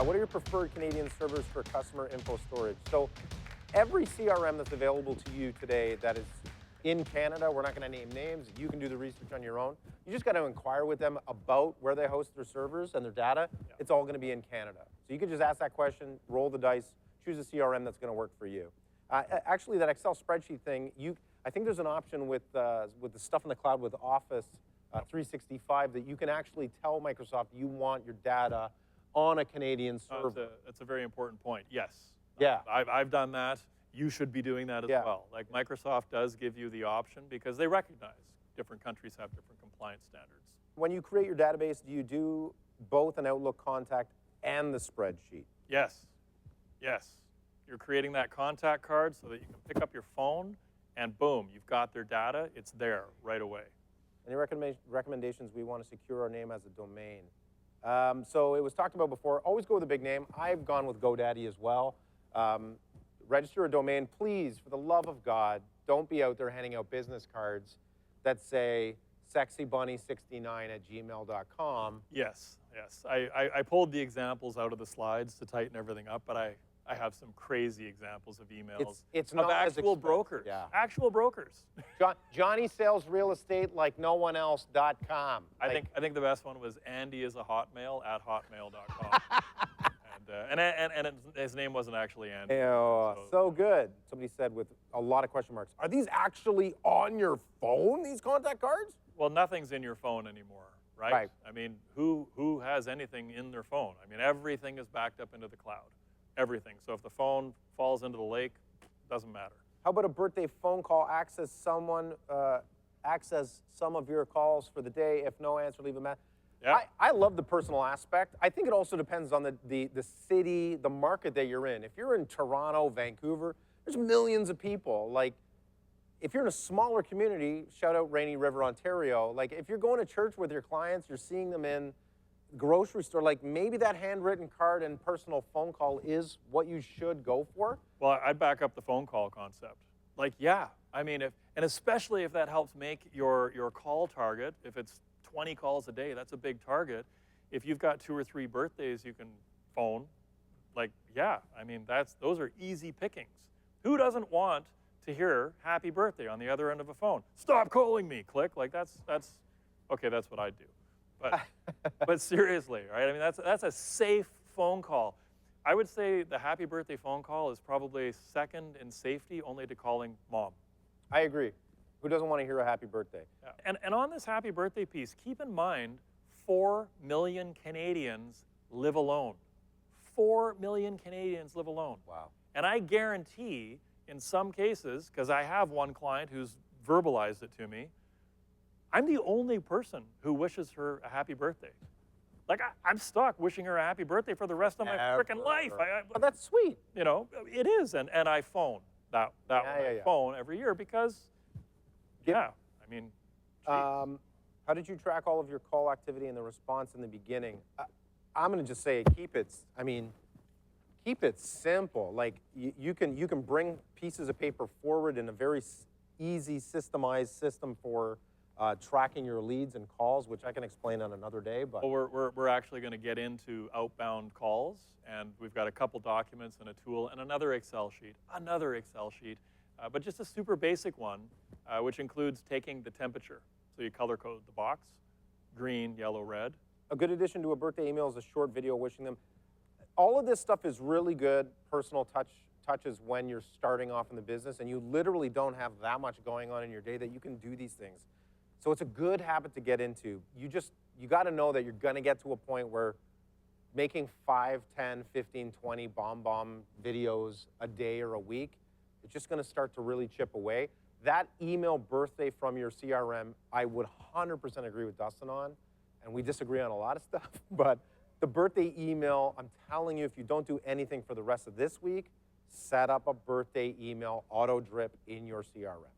What are your preferred Canadian servers for customer info storage? So every CRM that's available to you today that is in Canada, we're not going to name names. You can do the research on your own. You just got to inquire with them about where they host their servers and their data. Yeah. It's all going to be in Canada. So you can just ask that question, roll the dice, choose a CRM that's going to work for you. Actually, that Excel spreadsheet thing, I think there's an option with the stuff in the cloud with Office 365 that you can actually tell Microsoft you want your data on a Canadian server. That's a very important point. Yes. Yeah. I've done that. You should be doing that as well. Like Microsoft does give you the option because they recognize different countries have different compliance standards. When you create your database, do you do both an Outlook contact and the spreadsheet? Yes. Yes. You're creating that contact card so that you can pick up your phone and boom, you've got their data. It's there right away. Any recommendations? We want to secure our name as a domain. So it was talked about before. Always go with a big name. I've gone with GoDaddy as well. Register a domain. Please, for the love of God, don't be out there handing out business cards that say sexybunny69@gmail.com. Yes, yes. I pulled the examples out of the slides to tighten everything up, but I have some crazy examples of emails it's not of actual brokers. Yeah. Actual brokers. Johnny sells real estate like no one else.com. I think the best one was andyishotmail@hotmail.com. and his name wasn't actually Andy. So good. Somebody said with a lot of question marks, are these actually on your phone, these contact cards? Well, nothing's in your phone anymore, right? I mean, who has anything in their phone? I mean, everything is backed up into the cloud. Everything. So if the phone falls into the lake, doesn't matter. How about a birthday phone call? Access some of your calls for the day. If no answer, leave a message. Yeah. I love the personal aspect. I think it also depends on the city, the market that you're in. If you're in Toronto, Vancouver, there's millions of people. Like, if you're in a smaller community, shout out Rainy River, Ontario. Like, if you're going to church with your clients, you're seeing them in grocery store, like maybe that handwritten card and personal phone call is what you should go for. Well, I'd back up the phone call concept. Like, yeah, I mean, and especially if that helps make your call target, if it's 20 calls a day, that's a big target. If you've got 2 or 3 birthdays you can phone, like, yeah, I mean, those are easy pickings. Who doesn't want to hear happy birthday on the other end of a phone? Stop calling me, click. Like, that's okay, that's what I'd do. But seriously, right? I mean, that's a safe phone call. I would say the happy birthday phone call is probably second in safety only to calling mom. I agree. Who doesn't want to hear a happy birthday? Yeah. And on this happy birthday piece, keep in mind 4 million Canadians live alone. 4 million Canadians live alone. Wow. And I guarantee in some cases, because I have one client who's verbalized it to me, I'm the only person who wishes her a happy birthday. Like, I'm stuck wishing her a happy birthday for the rest of my freaking life. Oh, that's sweet. You know, it is. And I phone that phone every year because, I mean. How did you track all of your call activity and the response in the beginning? I'm going to just say keep it simple. Like, you can bring pieces of paper forward in a very easy systemized system for tracking your leads and calls, which I can explain on another day. But well, we're actually going to get into outbound calls, and we've got a couple documents and a tool and another Excel sheet, but just a super basic one, which includes taking the temperature. So you color code the box, green, yellow, red. A good addition to a birthday email is a short video wishing them. All of this stuff is really good personal touches when you're starting off in the business and you literally don't have that much going on in your day that you can do these things. So it's a good habit to get into. You got to know that you're going to get to a point where making 5, 10, 15, 20 bomb videos a day or a week, it's just going to start to really chip away. That email birthday from your CRM, I would 100% agree with Dustin on, and we disagree on a lot of stuff, but the birthday email, I'm telling you, if you don't do anything for the rest of this week, set up a birthday email auto drip in your CRM.